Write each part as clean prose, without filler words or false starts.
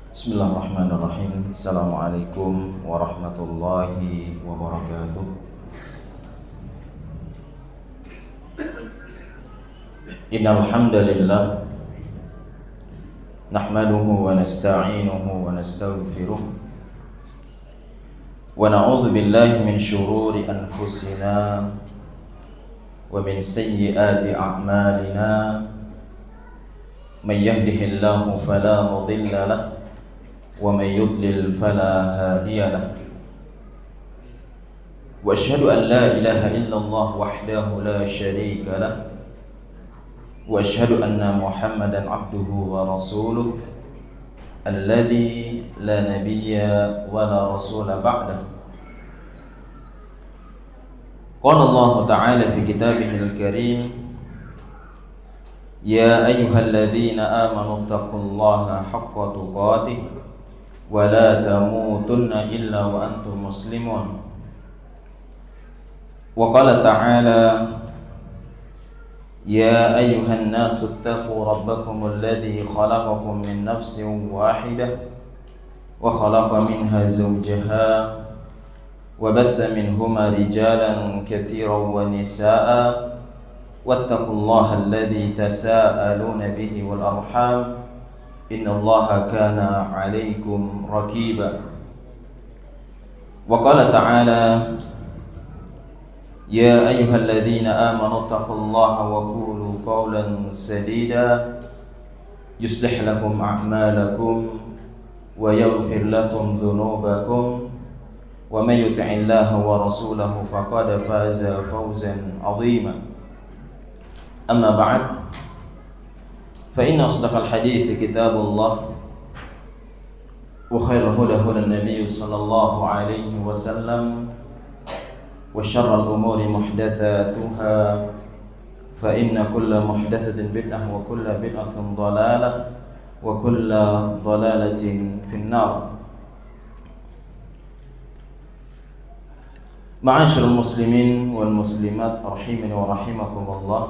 Bismillahirrahmanirrahim. Assalamualaikum warahmatullahi wabarakatuh. Innal hamdalillah nahmaduhu wa nasta'inuhu wa nastaghfiruh wa na'udzu billahi min shururi anfusina wa min sayyiati a'malina. May yahdihillahu fala mudilla lahu ومن يضلل فلا هادي له واشهد ان لا اله الا الله وحده لا شريك له واشهد ان محمدا عبده ورسوله الذي لا نبي ولا رسول بعده. قال الله تعالى في كتابه الكريم: يا ايها الذين امنوا اتقوا الله حق تقاته ولا تموتن إلا وأنتم مسلمون. وقال تعالى: يا أيها الناس اتقوا ربكم الذي خلقكم من نفس واحدة وخلق منها زوجها وبث منهما رجالا كثيرا ونساء واتقوا الله الذي تساءلون به والأرحام إن الله كان عليكم رقيبا. وقال تعالى: يا أيها الذين آمنوا اتقوا الله وقولوا قولا سديدا يصلح لكم أعمالكم ويغفر لكم ذنوبكم ومن يطع الله ورسوله فقد فاز فوزا عظيما. أما بعد، فإن أصدق الحديث كتاب الله وخير الهدى هدى النبي صلى الله عليه وسلم وشر الأمور محدثاتها فإن كل محدثة بدعة وكل بدعة ضلالة وكل ضلالة في النار. معاشر المسلمين والمسلمات رحمني ورحمكم الله.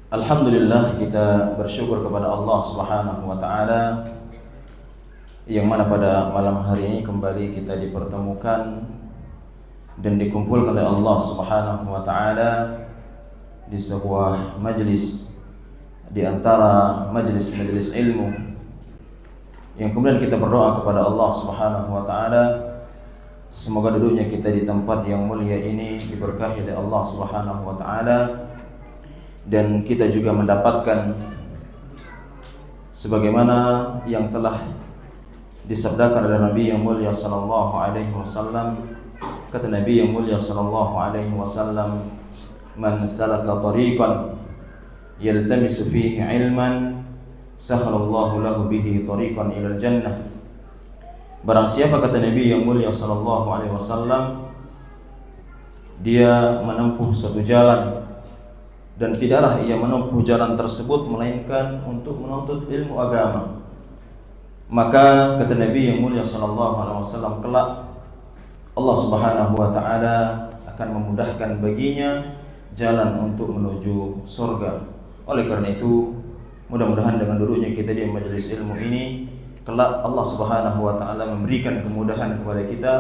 Alhamdulillah, kita bersyukur kepada Allah Subhanahu wa taala yang mana pada malam hari ini kembali kita dipertemukan dan dikumpulkan oleh Allah Subhanahu wa taala di sebuah majlis di antara majlis-majlis ilmu, yang kemudian kita berdoa kepada Allah Subhanahu wa taala semoga duduknya kita di tempat yang mulia ini diberkahi oleh Allah Subhanahu wa taala, dan kita juga mendapatkan sebagaimana yang telah disabdakan oleh Nabi yang mulia sallallahu alaihi wasallam. Kata Nabi yang mulia sallallahu alaihi wasallam, man salaka tariqan yaltamisu fihi ilman sahalallahu lahu bihi tariqan ilal jannah. Barang siapa, kata Nabi yang mulia sallallahu alaihi wasallam, dia menempuh suatu jalan dan tidaklah ia menempuh jalan tersebut melainkan untuk menuntut ilmu agama, maka kata Nabi yang mulia sallallahu alaihi wasallam, kelak Allah Subhanahu wa taala akan memudahkan baginya jalan untuk menuju surga. Oleh karena itu, mudah-mudahan dengan duduknya kita di majelis ilmu ini, kelak Allah Subhanahu wa taala memberikan kemudahan kepada kita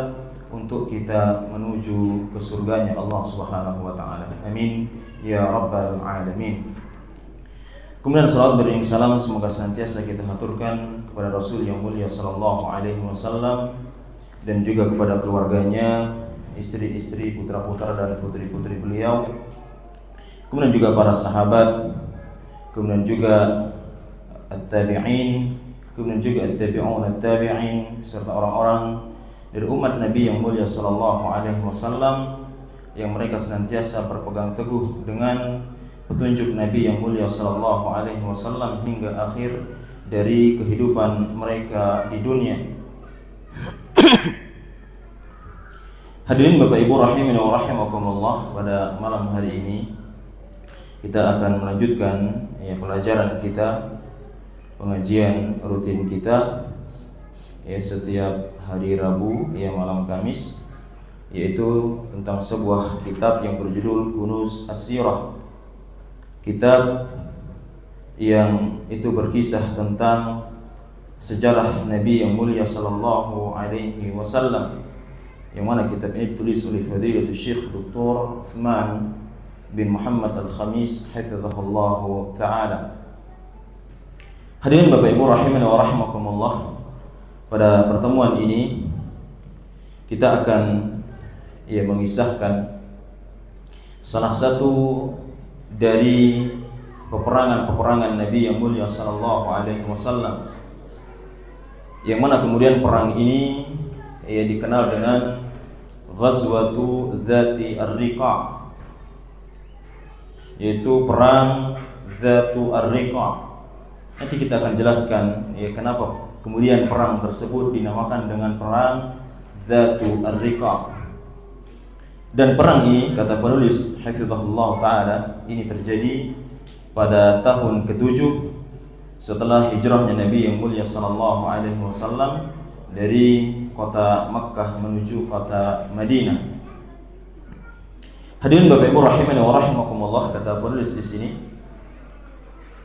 untuk kita menuju ke surganya Allah Subhanahu wa taala. Amin ya rabbal alamin. Kemudian salawat beriring salam semoga senantiasa kita haturkan kepada Rasul yang mulia sallallahu alaihi wasallam dan juga kepada keluarganya, istri-istri, putra-putra dan putri-putri beliau. Kemudian juga para sahabat, kemudian juga at-tabi'in, kemudian juga at-tabi'un at-tabi'in, serta orang-orang dari umat Nabi yang mulia sallallahu alaihi wasallam yang mereka senantiasa berpegang teguh dengan petunjuk Nabi yang mulia sallallahu alaihi wasallam hingga akhir dari kehidupan mereka di dunia. Hadirin Bapak Ibu rahimani wa rahimakumullah, pada malam hari ini kita akan melanjutkan pelajaran kita, pengajian rutin kita setiap hari Rabu malam Kamis, yaitu tentang sebuah kitab yang berjudul Kunuz As-Sirah. Kitab yang itu berkisah tentang sejarah Nabi yang mulia sallallahu alaihi wasallam, yang mana kitab ini ditulis oleh Fadilatul Syekh Dr. Utsman bin Muhammad Al-Khamis hafizahullah taala. Hadirin Bapak Ibu rahimani wa rahimakumullah, pada pertemuan ini kita akan mengisahkan salah satu dari peperangan Nabi yang mulia sallallahu alaihi wasallam, yang mana kemudian perang ini dikenal dengan Ghazwatu Dzati Ar-Riqa', yaitu perang Dzatu Ar-Riqa'. Nanti kita akan jelaskan kenapa kemudian perang tersebut dinamakan dengan perang Dzatu Ar-Riqa'. Dan perang ini, kata penulis hafizahullah taala, ini terjadi pada tahun ke-7 setelah hijrahnya Nabi yang mulia sallallahu alaihi wasallam dari kota Makkah menuju kota Madinah. Hadirin Bapak Ibu rahimani wa rahimakumullah, kata penulis di sini,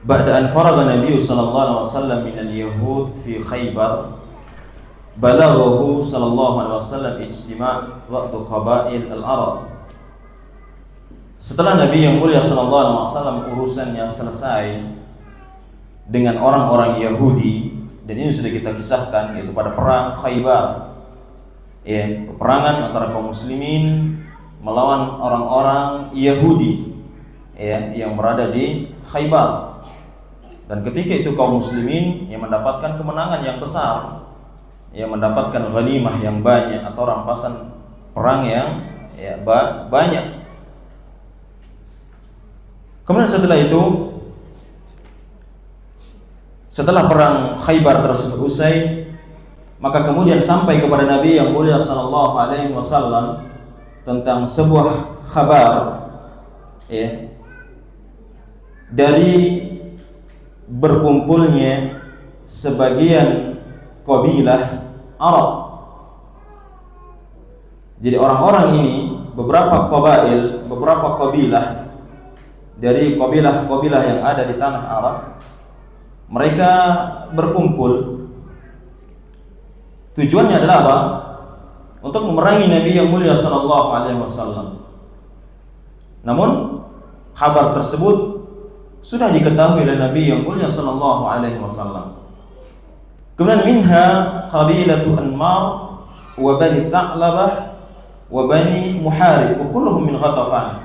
ba'da an faraga Nabi sallallahu alaihi wasallam min al-yahud fi Khaybar, balaghahu sallallahu alaihi wasallam ijtima' waqtu qabail al-Arab. Setelah Nabi yang mulia sallallahu alaihi wasallam urusannya selesai dengan orang-orang Yahudi, dan ini sudah kita kisahkan, yaitu pada perang Khaybar, peperangan antara kaum muslimin melawan orang-orang Yahudi yang berada di Khaybar. Dan ketika itu kaum muslimin yang mendapatkan kemenangan yang besar, yang mendapatkan ghanimah yang banyak atau rampasan perang yang banyak. Kemudian setelah perang Khaybar tersebut usai, maka kemudian sampai kepada Nabi yang mulia sallallahu alaihi wasallam tentang sebuah kabar dari berkumpulnya sebagian kabilah Arab. Jadi orang-orang ini, beberapa kabilah dari kabilah yang ada di tanah Arab, mereka berkumpul. Tujuannya adalah apa? Untuk memerangi Nabi yang mulia sallallahu alaihi wasallam. Namun kabar tersebut sudah diketahui oleh Nabi yang mulia sallallahu alaihi wasallam. Kemudian minha qabilatu Anmar wa Bani Tha'labah wa Bani Muharib wa kulluhum min Ghatafan.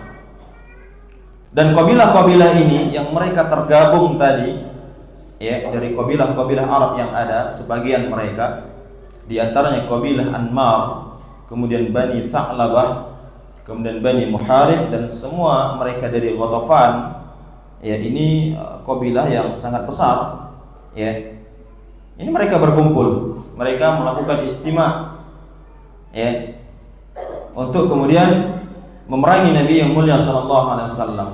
Dan kabilah-kabilah ini yang mereka tergabung tadi, dari kabilah-kabilah Arab yang ada, sebagian mereka, di antaranya kabilah Anmar, kemudian Bani Tha'labah, kemudian Bani Muharib, dan semua mereka dari Ghatafan. Ini kabilah yang sangat besar. Ini mereka berkumpul, mereka melakukan ijtima' untuk kemudian memerangi Nabi yang mulia sallallahu alaihi wasallam.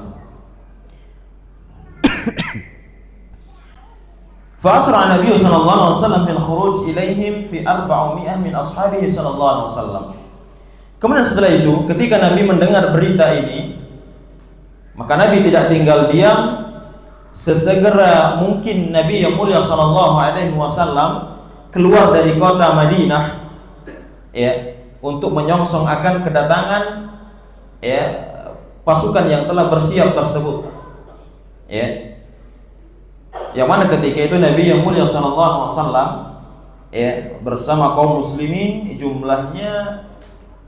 Fa asra Nabi sallallahu alaihi wasallam fil khuruj ilaihim fi 400 min ashabihi sallallahu alaihi wasallam. Kemudian setelah itu, ketika Nabi mendengar berita ini, maka Nabi tidak tinggal diam. Sesegera mungkin Nabi yang mulia sallallahu alaihi wasallam keluar dari kota Madinah untuk menyongsong akan kedatangan pasukan yang telah bersiap tersebut. Yang mana ketika itu Nabi yang mulia sallallahu alaihi wasallam bersama kaum muslimin, jumlahnya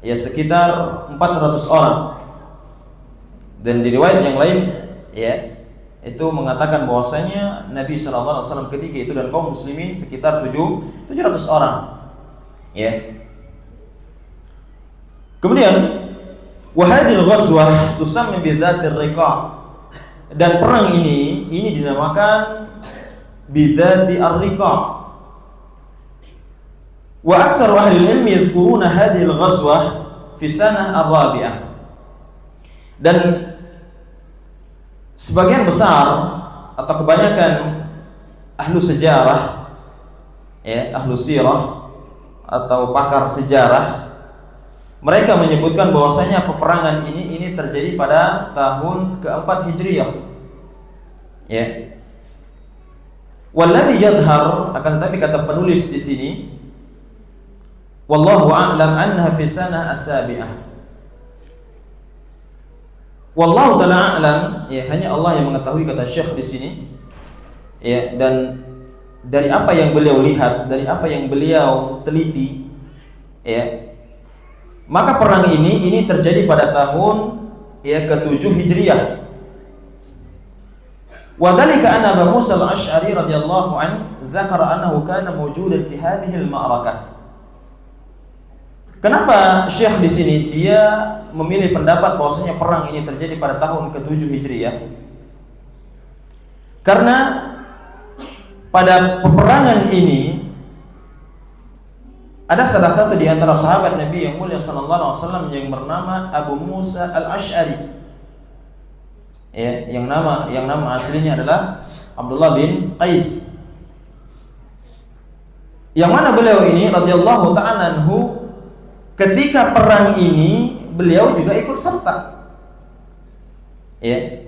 sekitar 400 orang. Dan di riwayat yang lain itu mengatakan bahwasanya Nabi sallallahu alaihi wasallam ketika itu dan kaum muslimin sekitar 700 orang. Kemudian wa hadhil ghazwah tusammi bi Dzatir Riqa', dan perang ini dinamakan bi Dzati Ar-Riqa'. Wa aktsar ahli al-ilm yadhkuruna hadhihi al-ghazwah fi sanah ar-rabi'ah. Dan sebagian besar atau kebanyakan ahlu sejarah, ahlu sirah atau pakar sejarah, mereka menyebutkan bahwasanya peperangan ini terjadi pada tahun ke-4 Hijriah. Walladhi yadhhar, akan tetapi kata penulis di sini, wallahu a'lam annaha fi sanah as-sabi'ah. Wallahu ta'ala a'lam, ya hanya Allah yang mengetahui, kata Syekh di sini. Ya, dan dari apa yang beliau lihat, dari apa yang beliau teliti, ya, maka perang ini terjadi pada tahun ya ke-7 Hijriah. Wa dzalika anna Abu Musa al-Asy'ari radhiyallahu anhu dzakara annahu kana mawjudan fi hadhihi al-ma'rakah. Kenapa Syekh di sini dia memilih pendapat bahwasanya perang ini terjadi pada tahun ke-7 Hijriah? Karena pada peperangan ini ada salah satu di antara sahabat Nabi yang mulia sallallahu alaihi wasallam yang bernama Abu Musa al-Asy'ari. Ya, yang nama aslinya adalah Abdullah bin Qais. Yang mana beliau ini radhiyallahu ta'ala anhu, ketika perang ini beliau juga ikut serta. Ya.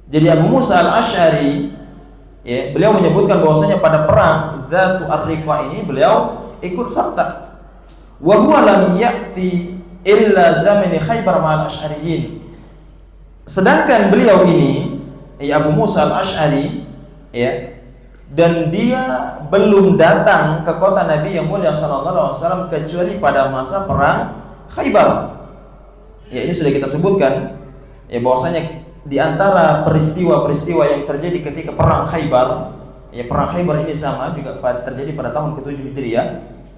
Jadi Abu Musa al-Asy'ari, ya, beliau menyebutkan bahwasanya pada perang Dzatu Ar-Riqa ini beliau ikut serta. Wa huwa lam ya'ti illa zamani Khaybar ma'al Asy'ariyin. Sedangkan beliau ini, ya, Abu Musa al-Asy'ari, ya, dan dia belum datang ke kota Nabi yang mulia sallallahu alaihi wasallam kecuali pada masa perang Khaybar. Ya, ini sudah kita sebutkan, ya, bahwasanya di antara peristiwa-peristiwa yang terjadi ketika perang Khaybar, ya, perang Khaybar ini sama juga terjadi pada tahun ke-7 Hijriah,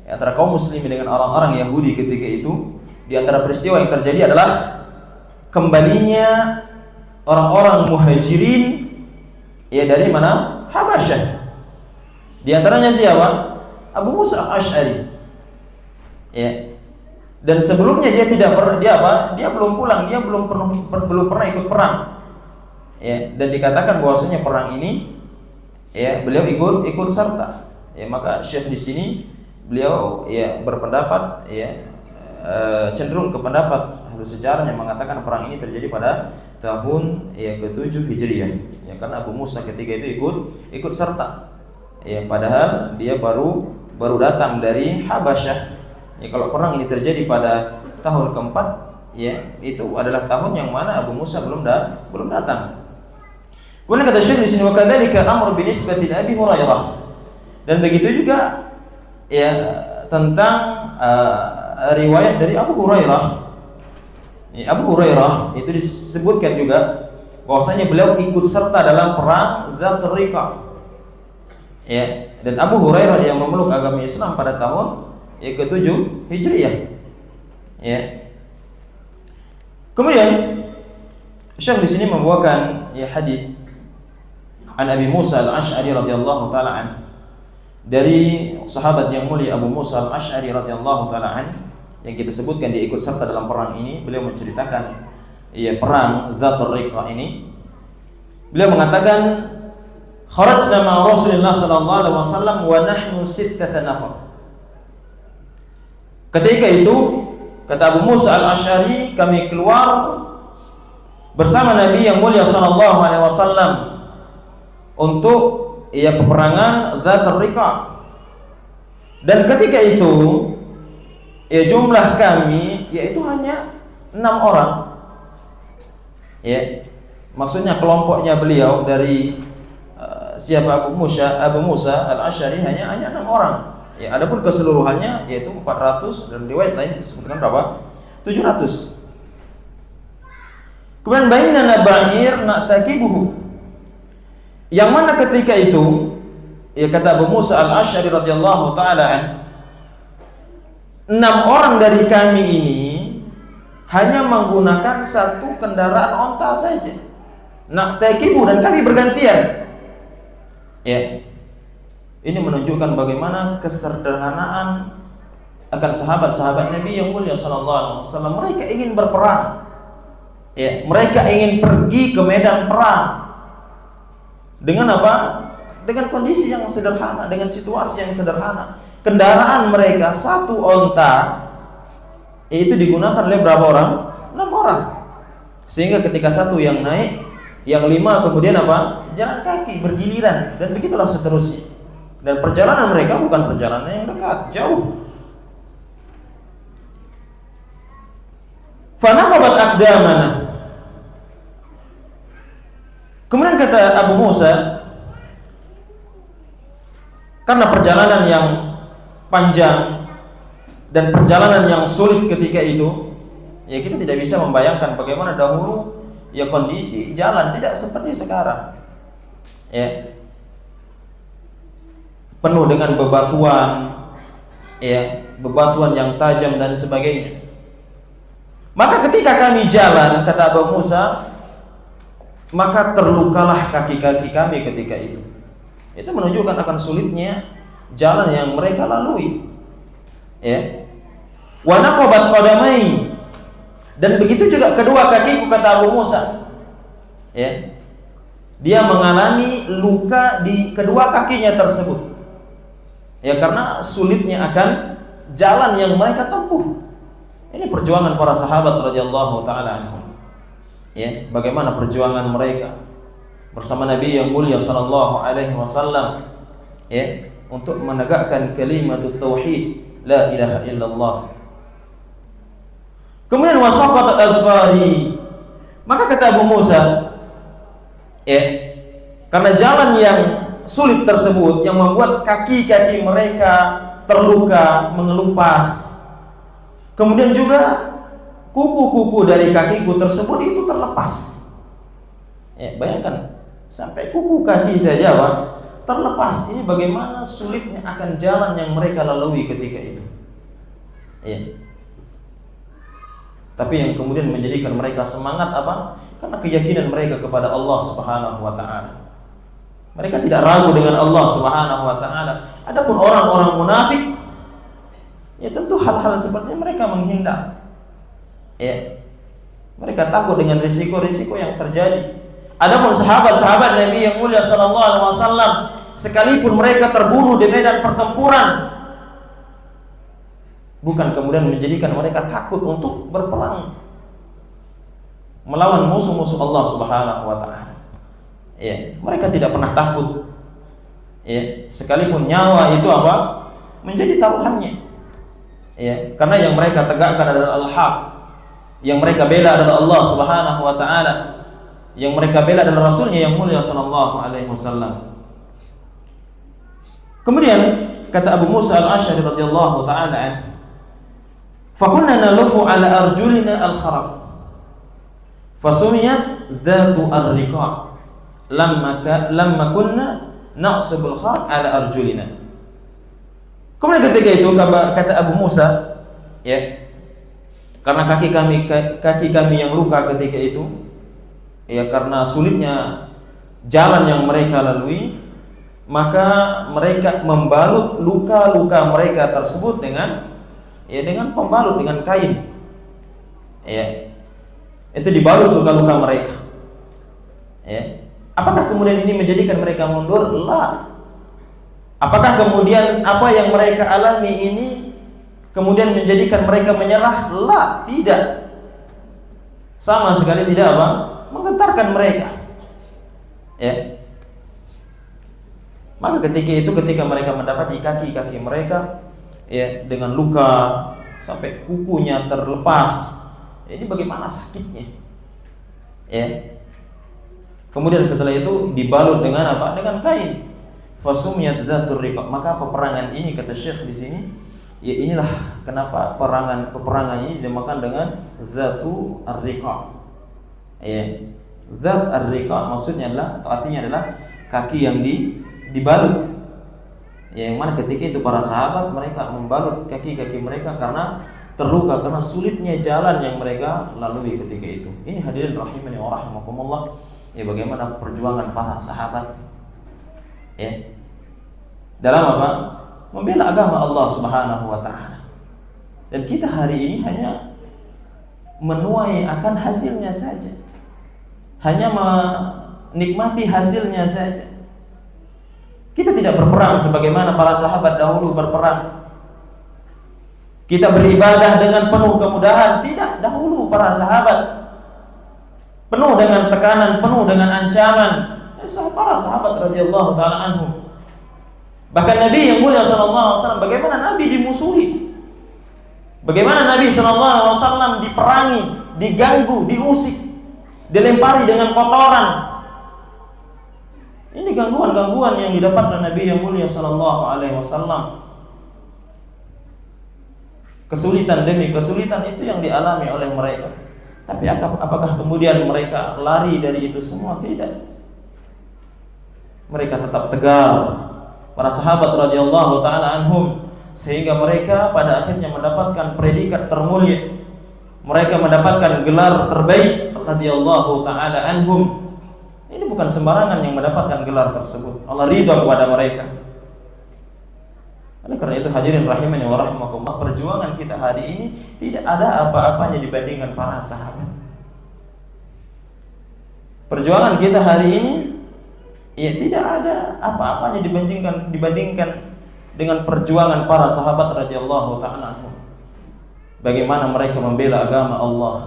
ya, antara kaum muslimin dengan orang-orang Yahudi ketika itu. Di antara peristiwa yang terjadi adalah kembalinya orang-orang Muhajirin, ya, dari mana? Habasyah. Di antaranya siapa? Abu Musa al-Asy'ari. Ya. Dan sebelumnya dia belum pulang, dia belum pernah ikut perang. Ya, dan dikatakan bahwasanya perang ini, ya, beliau ikut serta. Ya, maka Syekh di sini beliau, ya, berpendapat, ya, cenderung ke pendapat ahli sejarah yang mengatakan perang ini terjadi pada tahun, ya, ke-7 Hijriah. Ya, karena Abu Musa ketika itu ikut serta. Ya, padahal dia baru datang dari Habasyah. Ya, kalau perang ini terjadi pada tahun ke-4, ya, itu adalah tahun yang mana Abu Musa belum datang. Kemudian kata Syekh di sini, wa kadzalika amr bi nisbati Abi Hurairah. Dan begitu juga, ya, tentang riwayat dari Abu Hurairah. Ya, Abu Hurairah itu disebutkan juga bahwasanya beliau ikut serta dalam perang Dzatur Riqa. Ya, dan Abu Hurairah yang memeluk agama Islam pada tahun, ya, ke-7 Hijriah. Ya. Kemudian Syekh di sini membawakan, ya, hadis an Abi Musa al-Asy'ari radhiyallahu taala an, dari sahabat yang mulia Abu Musa al-Asy'ari radhiyallahu taala an, yang kita sebutkan dia ikut serta dalam perang ini. Beliau menceritakan, ya, perang Dzatur Riqa ini. Beliau mengatakan, kharajna ma Rasulullah sallallahu alaihi wasallam wa nahnu 6 nafar. Ketika itu, kata Abu Musa al-Asy'ari, kami keluar bersama Nabi yang mulia sallallahu alaihi wasallam untuk, ya, peperangan Dzatur Riqa. Dan ketika itu, ya, jumlah kami yaitu hanya 6 orang. Ya, maksudnya kelompoknya beliau dari siapa Abu Musa al-Asy'ari hanya 6 orang. Ya, adapun keseluruhannya yaitu 400, dan riwayat lain disebutkan berapa? 700. Kemudian bainana ba'ir na'taqibuhu. Yang mana ketika itu, ya, kata Abu Musa al-Asy'ari radhiyallahu taala an, 6 orang dari kami ini hanya menggunakan satu kendaraan onta saja. Na'taqibu, dan kami bergantian. Ya. Ini menunjukkan bagaimana kesederhanaan akan sahabat-sahabat Nabi yang mulia sallallahu alaihi wasallam. Mereka ingin berperang. Ya, mereka ingin pergi ke medan perang. Dengan apa? Dengan kondisi yang sederhana, dengan situasi yang sederhana. Kendaraan mereka satu onta, itu digunakan oleh berapa orang? 6 orang. Sehingga ketika satu yang naik, yang 5 kemudian apa? Jalan kaki bergiliran, dan begitulah seterusnya. Dan perjalanan mereka bukan perjalanan yang dekat, jauh. Fanaqabat aqdamana. Kemudian kata Abu Musa, karena perjalanan yang panjang dan perjalanan yang sulit ketika itu, ya kita tidak bisa membayangkan bagaimana dahulu ya kondisi jalan, tidak seperti sekarang. Ya. Penuh dengan bebatuan, ya, bebatuan yang tajam dan sebagainya. Maka ketika kami jalan, kata Abu Musa, maka terlukalah kaki-kaki kami ketika itu. Itu menunjukkan akan sulitnya jalan yang mereka lalui. Ya. Wa naqabat qadamai, dan begitu juga kedua kakiku, kata Abu Musa. Ya. Dia mengalami luka di kedua kakinya tersebut. Ya, karena sulitnya akan jalan yang mereka tempuh. Ini perjuangan para sahabat radhiyallahu taala anhum. Ya, bagaimana perjuangan mereka bersama Nabi yang mulia sallallahu alaihi wasallam, ya, untuk menegakkan kalimat tauhid la ilaha illallah. Kemudian wasaqat al-fari. Maka kata Abu Musa, ya, karena jalan yang sulit tersebut yang membuat kaki-kaki mereka terluka, mengelupas. Kemudian juga kuku-kuku dari kakiku tersebut itu terlepas. Ya, bayangkan sampai kuku kaki saja Pak, terlepas. Ini bagaimana sulitnya akan jalan yang mereka lalui ketika itu. Ya. Tapi yang kemudian menjadikan mereka semangat apa? Karena keyakinan mereka kepada Allah Subhanahu wa taala. Mereka tidak ragu dengan Allah Subhanahu wa taala. Adapun orang-orang munafik, ya tentu hal-hal seperti mereka menghindar. Ya. Mereka takut dengan risiko-risiko yang terjadi. Adapun sahabat-sahabat Nabi yang mulia sallallahu alaihi wasallam, sekalipun mereka terbunuh di medan pertempuran, bukan kemudian menjadikan mereka takut untuk berperang melawan musuh-musuh Allah Subhanahu wa taala. Ya, mereka tidak pernah takut. Ya, sekalipun nyawa itu apa? Menjadi taruhannya. Ya, karena yang mereka tegakkan adalah al-haq. Yang mereka bela adalah Allah Subhanahu wa taala. Yang mereka bela adalah Rasulnya yang mulia sallallahu alaihi wasallam. Kemudian kata Abu Musa al-Asy'ari radhiyallahu taala an, "Fakunna nalufu ala arjulina al-kharab. Fasumiyat dzatu ar-riqa'. Lamma kunna naqsibul kharab ala arjulina." Kemudian ketika itu kata Abu Musa, ya, karena kaki kami yang luka ketika itu, ya, karena sulitnya jalan yang mereka lalui, maka mereka membalut luka-luka mereka tersebut dengan pembalut, dengan kain. Ya. Itu dibalut luka-luka mereka. Ya. Apakah kemudian ini menjadikan mereka mundur? La. Apakah kemudian apa yang mereka alami ini kemudian menjadikan mereka menyerah? La, tidak. Sama sekali tidak apa? Menggentarkan mereka. Ya. Maka ketika mereka mendapati kaki-kaki mereka, ya, dengan luka sampai kukunya terlepas, ini bagaimana sakitnya. Ya. Kemudian setelah itu dibalut dengan apa? Dengan kain. Fasumiyat dzatur riqa. Maka peperangan ini, kata Syekh di sini, ya inilah kenapa peperangan ini dinamakan dengan zatu ar-riqa. Ya. Zat ar-riqa maksudnya adalah, atau artinya adalah kaki yang dibalut. Ya, yang mana ketika itu para sahabat mereka membalut kaki-kaki mereka karena terluka, karena sulitnya jalan yang mereka lalui ketika itu. Ini hadirin rahimani wa rahimakumullah. Ya, bagaimana perjuangan para sahabat, ya, dalam apa? Membela agama Allah Subhanahu wa taala. Dan kita hari ini hanya menuai akan hasilnya saja. Hanya menikmati hasilnya saja. Kita tidak berperang sebagaimana para sahabat dahulu berperang. Kita beribadah dengan penuh kemudahan. Tidak, dahulu para sahabat penuh dengan tekanan, penuh dengan ancaman. Para sahabat radhiyallahu taala anhum. Bahkan Nabi yang mulia sallallahu alaihi wasallam, bagaimana Nabi dimusuhi? Bagaimana Nabi sallallahu alaihi wasallam diperangi, diganggu, diusik, dilempari dengan kotoran. Ini gangguan-gangguan yang didapatkan Nabi yang mulia sallallahu alaihi wasallam. Kesulitan demi kesulitan itu yang dialami oleh mereka. Tapi apakah kemudian mereka lari dari itu semua? Tidak. Mereka tetap tegar, para sahabat radhiyallahu taala anhum, sehingga mereka pada akhirnya mendapatkan predikat termulia. Mereka mendapatkan gelar terbaik radhiyallahu taala anhum. Ini bukan sembarangan yang mendapatkan gelar tersebut. Allah ridha kepada mereka. Oleh karena itu hadirin rahimani wa rahimakumullah, perjuangan kita hari ini tidak ada apa-apanya dibandingkan para sahabat. Perjuangan kita hari ini ya tidak ada apa-apanya dibandingkan dengan perjuangan para sahabat radhiyallahu ta'ala anhum. Bagaimana mereka membela agama Allah,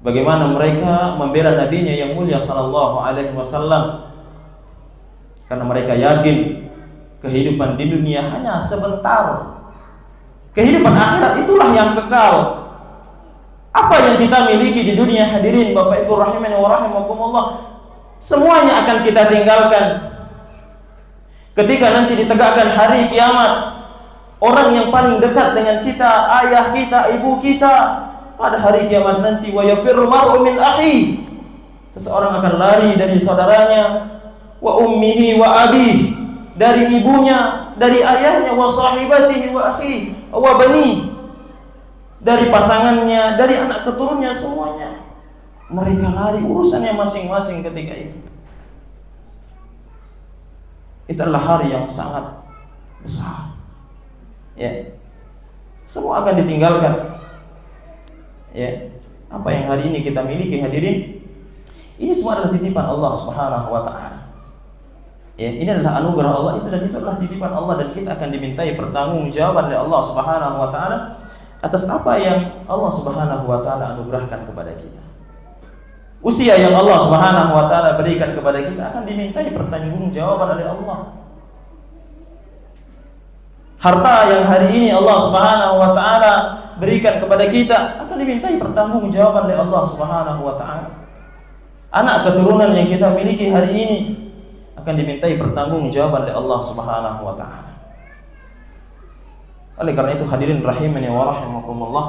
bagaimana mereka membela nabinya yang mulia sallallahu alaihi wasallam, karena mereka yakin kehidupan di dunia hanya sebentar. Kehidupan akhirat itulah yang kekal. Apa yang kita miliki di dunia hadirin Bapak Ibu rahimani wa rahimakumullah, semuanya akan kita tinggalkan. Ketika nanti ditegakkan hari kiamat, orang yang paling dekat dengan kita, ayah kita, ibu kita, pada hari kiamat nanti, wa yafirru mar'u min akhi, seseorang akan lari dari saudaranya, wa ummihi wa abihi, dari ibunya, dari ayahnya, wa sahibatihi wa akhi wa bani, dari pasangannya, dari anak keturunannya, semuanya mereka lari urusannya masing-masing ketika itu. Itu adalah hari yang sangat besar. Ya. Semua akan ditinggalkan. Ya. Apa yang hari ini kita miliki hadirin, ini semua adalah titipan Allah Subhanahu wa taala. Ya, ini adalah anugerah Allah itu, dan itu adalah titipan Allah, dan kita akan dimintai pertanggungjawaban oleh Allah Subhanahu wa taala atas apa yang Allah Subhanahu wa taala anugerahkan kepada kita. Usia yang Allah Subhanahu wa taala berikan kepada kita akan dimintai pertanggungjawaban oleh Allah. Harta yang hari ini Allah Subhanahu wa taala berikan kepada kita akan dimintai pertanggungjawaban oleh Allah Subhanahu wa taala. Anak keturunan yang kita miliki hari ini akan dimintai pertanggungjawaban oleh Allah Subhanahu wa taala. Oleh karena itu hadirin rahimani wa rahimakumullah,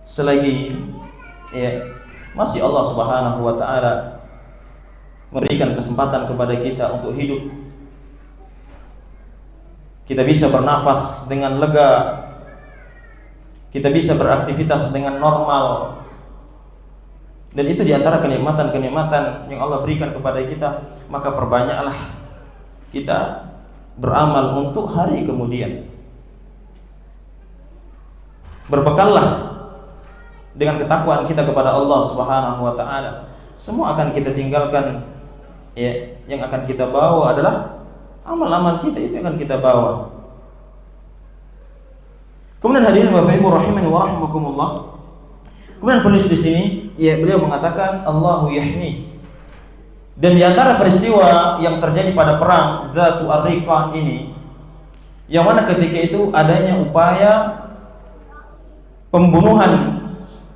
selagi masih Allah Subhanahu wa taala memberikan kesempatan kepada kita untuk hidup, kita bisa bernafas dengan lega, kita bisa beraktivitas dengan normal, dan itu diantara kenikmatan-kenikmatan yang Allah berikan kepada kita, maka perbanyaklah kita beramal untuk hari kemudian. Berbekallah dengan ketakwaan kita kepada Allah Subhanahu wa taala. Semua akan kita tinggalkan. Ya, yang akan kita bawa adalah amal-amal kita, itu yang akan kita bawa. Kemudian hadirin Bapak Ibu rahimani wa rahimakumullah, kemudian penulis di sini, beliau mengatakan Allahu yahmi. Dan di antara peristiwa yang terjadi pada perang Dzatu Ar-Riqah ini, yang mana ketika itu adanya upaya pembunuhan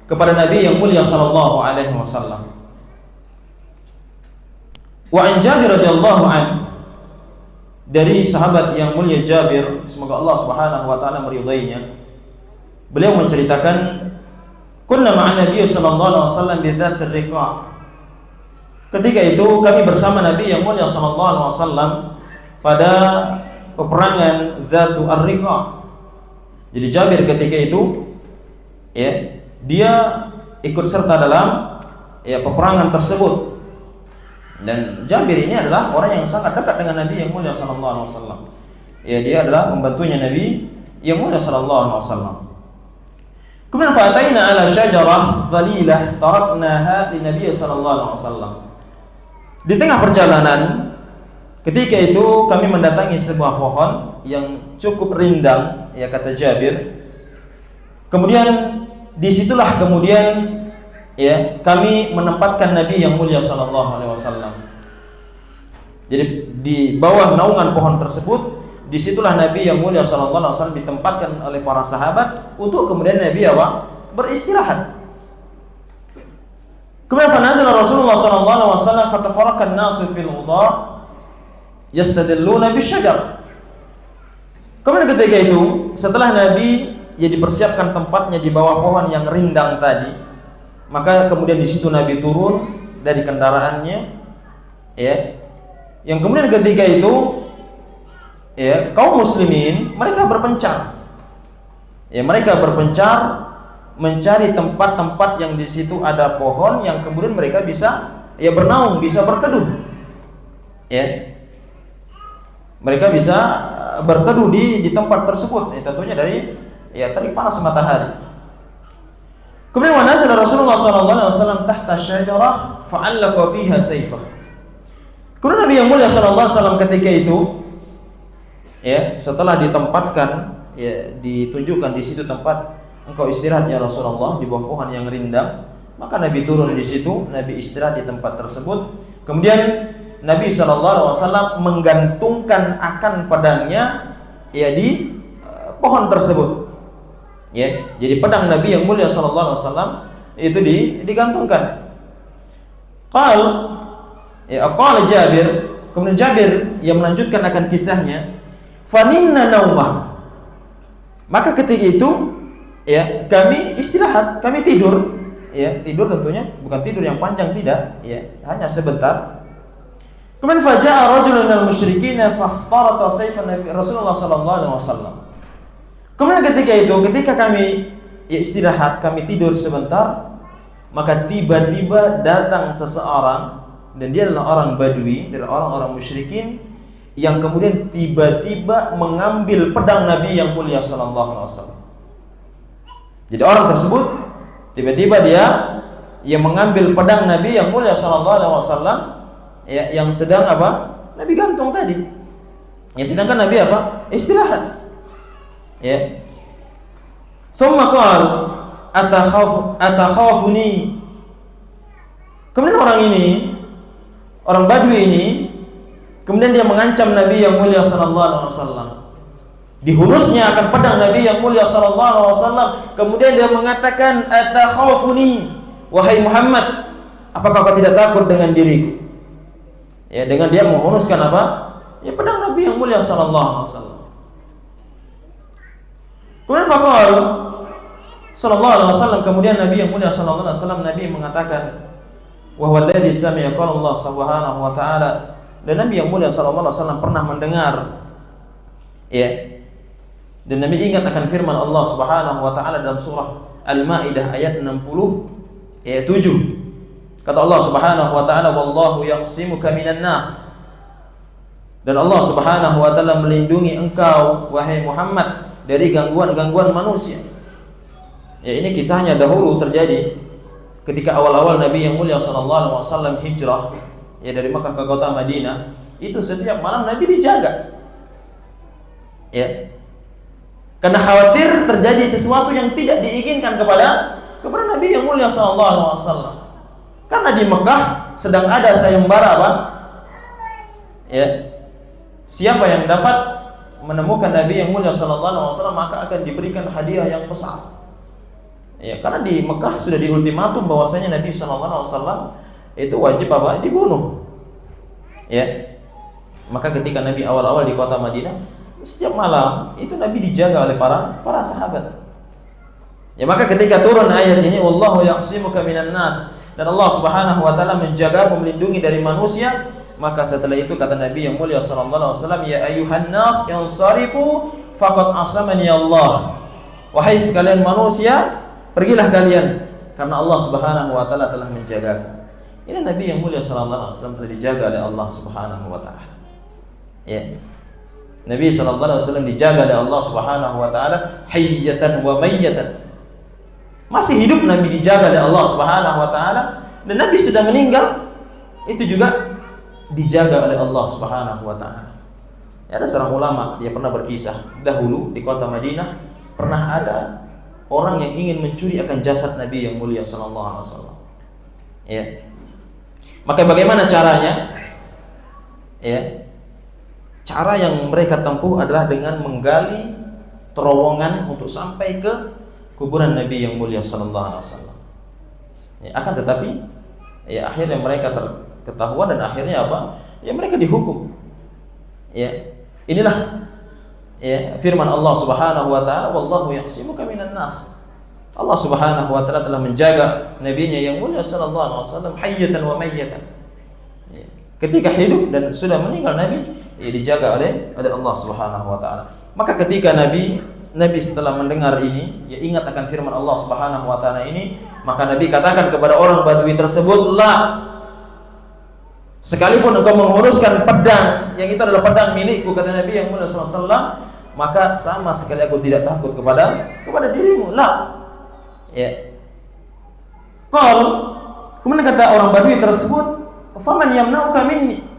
kepada Nabi yang mulia sallallahu alaihi wasallam. Wa an Jabir radhiyallahu an, dari sahabat yang mulia Jabir, semoga Allah Subhanahu wa taala meridainya, beliau menceritakan, kunna ma'an Nabi sallallahu alaihi wasallam bi Dzatir Riqah. Ketika itu kami bersama Nabi yang mulia sallallahu alaihi wasallam pada peperangan Dzatu Ar-Riqah. Jadi Jabir ketika itu dia ikut serta dalam peperangan tersebut. Dan Jabir ini adalah orang yang sangat dekat dengan Nabi yang mulia sallallahu alaihi wasallam. Dia adalah pembantunya Nabi yang mulia sallallahu alaihi wasallam. Kemudian fa'ataina ala syajarah dhalilah taraknaha li Nabi sallallahu alaihi wasallam. Di tengah perjalanan ketika itu kami mendatangi sebuah pohon yang cukup rindang, kata Jabir. Kemudian disitulah kemudian ya, kami menempatkan Nabi yang mulia sallallahu alaihi wasallam. Jadi di bawah naungan pohon tersebut, disitulah Nabi yang mulia sallallahu alaihi wasallam ditempatkan oleh para sahabat untuk kemudian Nabi beristirahat. Kemudian fanazala Rasulullah sallallahu alaihi wasallam fatafarraqa an-nasu fil wudha yastadilluna bisyajar. Kemudian ketika itu, setelah Nabi dipersiapkan tempatnya di bawah pohon yang rindang tadi, maka kemudian di situ Nabi turun dari kendaraannya, ya. Yang kemudian ketika itu, ya, kaum muslimin mereka berpencar. Ya, mereka berpencar mencari tempat-tempat yang di situ ada pohon yang kemudian mereka bisa bernaung, bisa berteduh. Ya. Mereka bisa berteduh di tempat tersebut, tentunya dari terik panas matahari. Kemudian wanazala Rasulullah sallallahu alaihi wasallam tahta syajarah fa'allaqa fiha sayfah. Kemudian Nabi yang mulia sallallahu alaihi wasallam ketika itu, setelah ditempatkan, ditunjukkan di situ tempat engkau istirahat ya Rasulullah di bawah pohon yang rindang, maka Nabi turun di situ, Nabi istirahat di tempat tersebut. Kemudian Nabi sallallahu alaihi wasallam menggantungkan akan pedangnya di pohon tersebut. Ya, jadi pedang Nabi yang mulia sallallahu alaihi wasallam itu digantungkan. Qala Jabir, kemudian Jabir yang melanjutkan akan kisahnya, fanimna naumah. Maka ketika itu kami istirahat, kami tidur. Tidur tentunya bukan tidur yang panjang, tidak, hanya sebentar. Kemudian faja'a rajulun minal musyrikin fakhtarata sayfan Nabi Rasulullah sallallahu alaihi wasallam. Kemudian ketika kami istirahat, kami tidur sebentar, maka tiba-tiba datang seseorang, dan dia adalah orang Badui, dari orang-orang musyrikin, yang kemudian tiba-tiba mengambil pedang Nabi yang mulia sallallahu alaihi wasallam. Jadi orang tersebut tiba-tiba dia mengambil pedang Nabi yang mulia sallallahu alaihi wasallam, yang sedang Nabi gantung tadi. Sedangkan Nabi istirahat. Summa qala atakhafuni. Kemudian orang Badui ini kemudian dia mengancam Nabi yang mulia sallallahu alaihi wasallam. Dihunusnya akan pedang Nabi yang mulia sallallahu alaihi wasallam, kemudian dia mengatakan atakhafuni, wahai Muhammad, apakah kau tidak takut dengan diriku? Dengan dia menghunuskan pedang Nabi yang mulia sallallahu alaihi wasallam. Kemudian faqala sallallahu alaihi wasallam, kemudian Nabi yang mulia sallallahu alaihi wasallam, Nabi mengatakan, wa huwa alladhi sami'a qala Allah subhanahu wa ta'ala, dan Nabi yang mulia sallallahu alaihi wasallam pernah mendengar, dan Nabi ingat akan firman Allah subhanahu wa ta'ala dalam surah Al-Maidah ayat 60 ayat 7. Kata Allah subhanahu wa ta'ala, wallahu yaqsimuka minan nas, dan Allah subhanahu wa ta'ala melindungi engkau wahai Muhammad dari gangguan-gangguan manusia. Ini kisahnya dahulu terjadi ketika awal-awal Nabi yang mulia sallallahu alaihi wasallam hijrah dari Makkah ke kota Madinah. Itu setiap malam Nabi dijaga, karena khawatir terjadi sesuatu yang tidak diinginkan kepada Nabi yang mulia sallallahu alaihi wasallam. Karena di Mekah sedang ada sayembara siapa yang dapat menemukan Nabi yang mulia sallallahu alaihi wasallam maka akan diberikan hadiah yang besar. Karena di Mekah sudah diultimatum bahwasanya Nabi sallallahu alaihi wasallam itu wajib dibunuh. Maka ketika Nabi awal-awal di kota Madinah, setiap malam itu Nabi dijaga oleh para sahabat. Maka ketika turun ayat ini, wallahu yaqsimuka minan nas, dan Allah subhanahu wa ta'ala menjaga, melindungi dari manusia, maka setelah itu kata Nabi yang mulia sallallahu alaihi wasallam, ya ayuhan nas insarifu faqad asamani Allah. Wahai sekalian manusia, pergilah kalian, karena Allah subhanahu wa ta'ala telah menjagaku. Ini Nabi yang mulia sallallahu alaihi wasallam telah dijaga oleh Allah subhanahu wa ta'ala. Nabi sallallahu alaihi wasallam dijaga oleh Allah subhanahu wa ta'ala hayyatan wa mayyatan. Masih hidup Nabi dijaga oleh Allah subhanahu wa ta'ala, dan Nabi sudah meninggal itu juga dijaga oleh Allah subhanahu wa ta'ala. Ada seorang ulama, dia pernah berkisah, dahulu di kota Madinah pernah ada orang yang ingin mencuri akan jasad Nabi yang mulia sallallahu alaihi wasallam. Ya. Maka bagaimana caranya? Ya. Cara yang mereka tempuh adalah dengan menggali terowongan untuk sampai ke kuburan Nabi yang mulia sallallahu alaihi wasallam. Ya, akan tetapi ya akhirnya mereka ketahuan dan akhirnya apa? Ya mereka dihukum. Ya. Inilah ya firman Allah Subhanahu wa taala, wallahu ya'simuka minan nas. Allah Subhanahu wa taala telah menjaga nabinya yang mulia sallallahu alaihi wasallam hayyatan wa mayyatan. Ya. Ketika hidup dan sudah meninggal Nabi, ya dijaga oleh Allah Subhanahu wa taala. Maka ketika Nabi setelah mendengar ini, ya ingat akan firman Allah Subhanahu wa taala ini, maka Nabi katakan kepada orang Badui tersebut, "La, sekalipun engkau menguruskan pedang yang itu adalah pedang milikku," kata Nabi yang mulia sallallahu alaihi wasallam, "maka sama sekali aku tidak takut kepada dirimu." La. Ya. Kemudian kata orang Badui tersebut, "Faman yamna'uka minni?"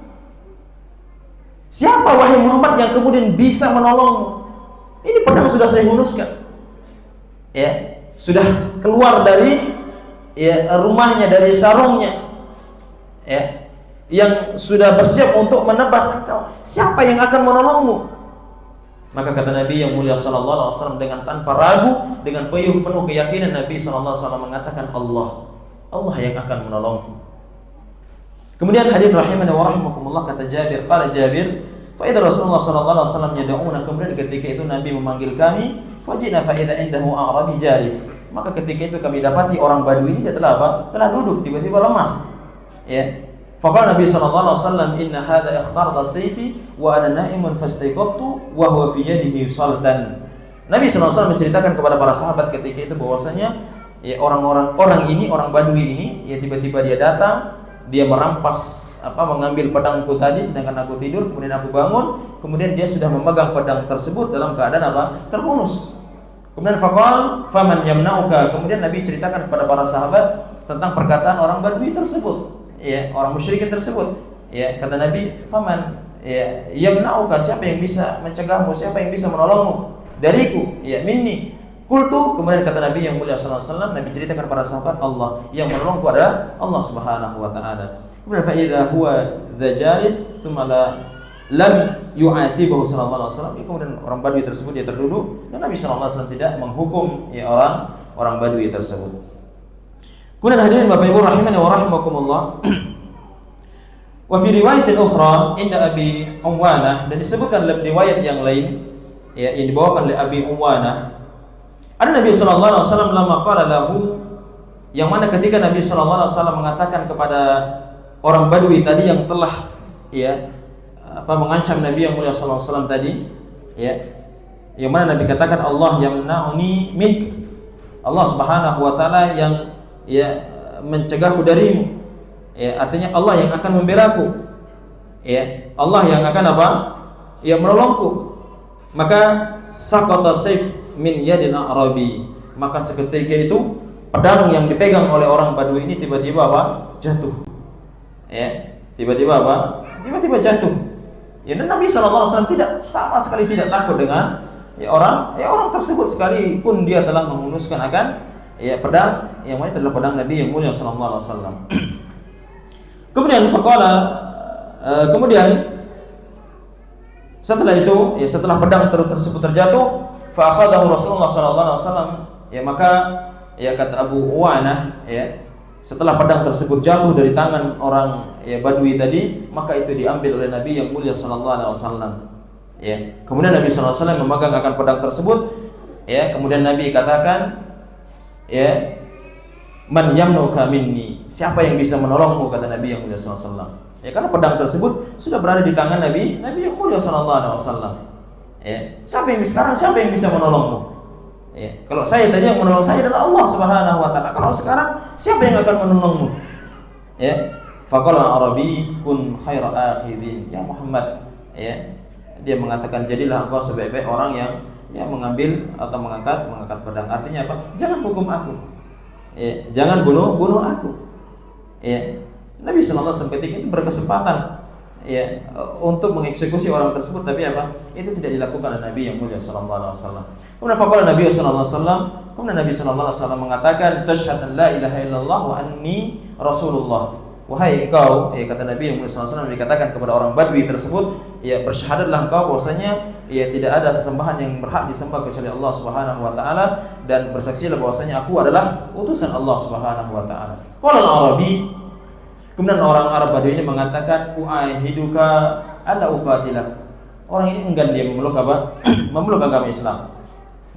Siapa wahai Muhammad yang kemudian bisa menolongmu? Ini pedang sudah saya hunuskan. Ya, sudah keluar dari ya rumahnya, dari sarungnya. Ya, yang sudah bersiap untuk menebas engkau. Siapa yang akan menolongmu? Maka kata Nabi yang mulia sallallahu alaihi wasallam dengan tanpa ragu, dengan penuh keyakinan, Nabi sallallahu alaihi wasallam mengatakan, Allah yang akan menolongku. Kemudian hadirin rahimani wa rahimakumullah, kata Jabir, qala Jabir, fa idza Rasulullah sallallahu alaihi wasallam yad'una, kemudian ketika itu Nabi memanggil kami, fajina fa idza indahu a'rabi jalis. Maka ketika itu kami dapati orang Badui ini dia telah apa? Telah duduk, tiba-tiba lemas. Ya. Faqala Nabi sallallahu alaihi wasallam, "Inna hadha ikhtarata sayfi wa ana na'imun fastayqadtu wa huwa fi yadihi sultan." Nabi sallallahu alaihi wasallam menceritakan kepada para sahabat ketika itu bahwasanya ya orang Badui ini ya tiba-tiba dia datang, dia merampas mengambil pedangku tadi sedangkan aku tidur, kemudian aku bangun, kemudian dia sudah memegang pedang tersebut dalam keadaan terhunus. Kemudian faqal faman yamna'uka, kemudian Nabi ceritakan kepada para sahabat tentang perkataan orang Badui tersebut, ya, orang musyrikin tersebut. Ya, kata Nabi, faman ya yamna'uka, siapa yang bisa mencegahmu, siapa yang bisa menolongmu dariku, ya minni. Qultu, kemudian kata Nabi yang mulia sallallahu alaihi wasallam, Nabi ceritakan para sahabat, Allah yang menolongku adalah Allah Subhanahu wa taala. Kemudian fa idza huwa dzajalis tsumma lam yu'atibahu sallallahu alaihi wasallam. Kemudian orang Badui tersebut dia terduduk dan Nabi sallallahu alaihi wasallam tidak menghukum ya orang Badui tersebut. Kemudian hadirin Bapak Ibu rahimani wa rahimakumullah. Wa fi riwayatin ukhra inda Abi Uwanah, dan disebutkan dalam riwayat yang lain ya yang dibawakan oleh Abi Uwanah, ada Nabi sallallahu alaihi wasallam lama qala lahu, yang mana ketika Nabi sallallahu alaihi wasallam mengatakan kepada orang Badui tadi yang telah ya mengancam Nabi yang mulia sallallahu alaihi wasallam tadi, ya, yang mana Nabi katakan Allah yamna'uni mink, Allah Subhanahu wa taala yang ya mencegahku darimu. Ya, artinya Allah yang akan membelaku. Ya, Allah yang akan ya menolongku. Maka saqata sayf min yadil a'rabi, maka seketika itu pedang yang dipegang oleh orang Badui ini tiba-tiba jatuh. Ya, tiba-tiba tiba-tiba jatuh. Ya, dan Nabi SAW sama sekali tidak takut dengan orang tersebut, sekalipun dia telah menghunuskan akan ya pedang yang mana adalah pedang Nabi yang mulia sallallahu alaihi wasallam. Kemudian kemudian setelah itu ya setelah pedang tersebut terjatuh, fa akhadahu Rasulullah sallallahu alaihi wasallam, ya maka ya kata Abu Uwanah, ya setelah pedang tersebut jatuh dari tangan orang ya Badui tadi, maka itu diambil oleh Nabi yang mulia sallallahu alaihi wasallam. Ya, kemudian Nabi sallallahu alaihi wasallam memegang akan pedang tersebut, ya, kemudian Nabi katakan, ya, man yamnuka minni, siapa yang bisa menolongmu, kata Nabi yang mulia sallallahu alaihi wasallam. Ya, karena pedang tersebut sudah berada di tangan Nabi yang mulia sallallahu alaihi wasallam. Ya, siapa yang bisa menolongmu? Ya, kalau saya tadi yang menolong saya adalah Allah Subhanahu wa taala. Kalau sekarang siapa yang akan menolongmu? Ya, faqala Arabi kun khaira akhidin ya Muhammad. Ya, dia mengatakan jadilah engkau sebaik-baik orang yang mengambil atau mengangkat pedang. Artinya apa? Jangan hukum aku. Ya, jangan bunuh aku. Ya. Nabi sallallahu alaihi wasallam ketika itu berkesempatan ya untuk mengeksekusi orang tersebut, tapi apa? Itu tidak dilakukan oleh Nabi yang mulia sallallahu alaihi wasallam. Kemudian faqala Nabi sallallahu alaihi wasallam, kemudian Nabi sallallahu alaihi wasallam mengatakan, "Tasyhadu an la ilaha illallah wa anni rasulullah." Wahai engkau, ya kata Nabi yang mulia sallallahu alaihi wasallam dikatakan kepada orang Badui tersebut, ya bersyahadatlah engkau bahwasanya ya tidak ada sesembahan yang berhak disembah kecuali Allah Subhanahu wa taala, dan bersaksilah bahwasanya aku adalah utusan Allah Subhanahu wa taala. Qala al-Arabi, kemudian orang Arab Badui ini mengatakan, "Uaihiduka alla uqatilak." Orang ini enggan dia memeluk apa? Memeluk agama Islam.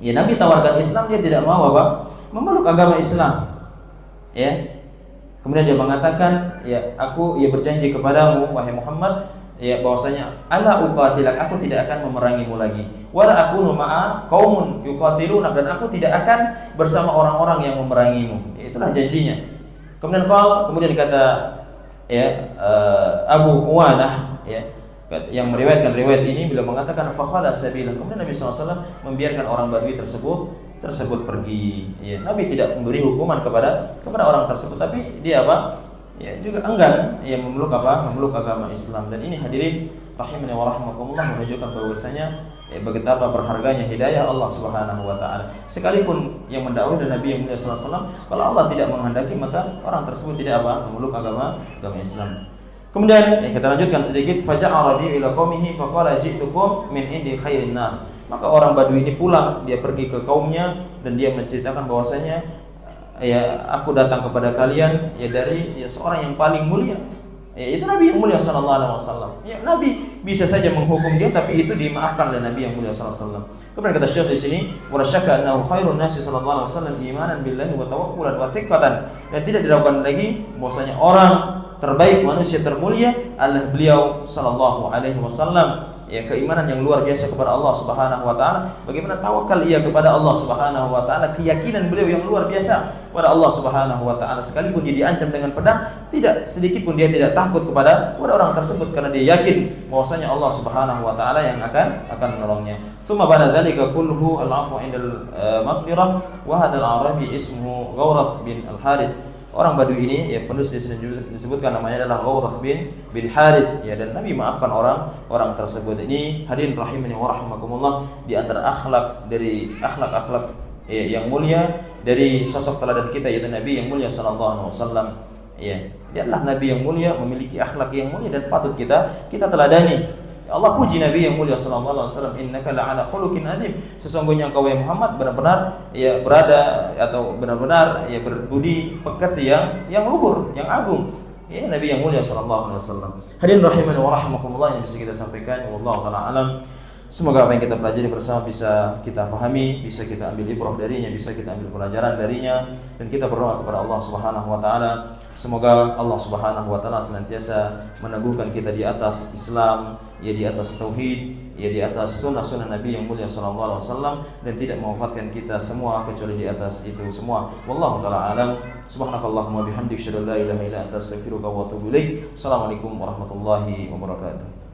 Ya Nabi tawarkan Islam, dia tidak mau apa? Memeluk agama Islam. Ya. Kemudian dia mengatakan, ya aku berjanji kepadamu wahai Muhammad, ya bahwasanya alla uqatilak, aku tidak akan memerangimu lagi. Wala akunu ma'a qaumun yuqatiluna, dan aku tidak akan bersama orang-orang yang memerangimu. Ya, itulah janjinya. Kemudian kata Abu Uwanah, ya yang meriwayatkan riwayat ini, bila mengatakan fakhala sabilah, kemudian Nabi SAW membiarkan orang Badui tersebut pergi. Ya, Nabi tidak memberi hukuman kepada orang tersebut, tapi dia apa? Ya juga enggan ya memeluk agama Islam. Dan ini hadirin rahimani wa rahimakumullah menunjukkan bahwasanya betapa berharganya hidayah Allah Subhanahu wa taala. Sekalipun yang mendakwai dan Nabi yang mulia sallallahu alaihi wasallam, kalau Allah tidak menghendaki maka orang tersebut tidak memeluk agama Islam. Kemudian kita lanjutkan sedikit, faja'a rabi'u ila qaumihi faqala ji'tukum min indi khairin nas. Maka orang Badui ini pulang, dia pergi ke kaumnya dan dia menceritakan bahwasanya aku datang kepada kalian dari seorang yang paling mulia. Itu Nabi yang mulia sallallahu alaihi wasallam. Ya, Nabi bisa saja menghukum dia, tapi itu dimaafkan oleh Nabi yang mulia sallallahu alaihi wasallam. Kemudian kata Syekh di sini, wa syakka annahu khairun nasi sallallahu alaihi wasallam imanan billahi wa tawakkulan wa thiqatan. Dan tidak diragukan lagi bahwasanya orang terbaik, manusia termulia adalah beliau sallallahu alaihi wasallam. Ya, keimanan yang luar biasa kepada Allah Subhanahu wa taala. Bagaimana tawakal ia kepada Allah Subhanahu wa taala, keyakinan beliau yang luar biasa kepada Allah Subhanahu wa taala. Sekalipun dia diancam dengan pedang, tidak sedikit pun dia tidak takut kepada orang tersebut, karena dia yakin bahwasanya Allah Subhanahu wa taala yang akan menolongnya. Tsumma ba'da dzalika kulluhu al-'afwu 'indal maqdirah wa hadzal Arabi ismuhu Ghawrath bin al-Harith. Orang Badui ini penulis di sini disebutkan namanya adalah Ghawrath bin Harith, dan Nabi maafkan orang tersebut. Ini hadirin rahimani wa rahimakumullah, di antara akhlak yang mulia dari sosok teladan kita, yaitu Nabi yang mulia sallallahu alaihi wasallam. Dia adalah Nabi yang mulia, memiliki akhlak yang mulia dan patut kita teladani. Allah puji Nabi yang mulia sallallahu alaihi wasallam, innaka la'ala khuluqin adzim. Sesungguhnya engkau wahai Muhammad benar-benar benar-benar berbudi pekerti yang luhur, yang agung. Ini Nabi yang mulia sallallahu alaihi wasallam. Hadirin rahimani wa rahimakumullah, yang bisa kita sampaikan, wallahu taala alam. Semoga apa yang kita pelajari bersama bisa kita fahami, bisa kita ambil ibrah darinya, bisa kita ambil pelajaran darinya, dan kita berdoa kepada Allah Subhanahu wa taala. Semoga Allah Subhanahu wa taala senantiasa meneguhkan kita di atas Islam, di atas tauhid, di atas sunnah-sunnah Nabi yang mulia sallallahu alaihi wasallam, dan tidak mewafatkan kita semua kecuali di atas itu semua. Wallahu taala alam. Subhanakallahumma bihamdika asyhadu an la ilaha illa anta astaghfiruka wa atubu ilaik. Assalamualaikum warahmatullahi wabarakatuh.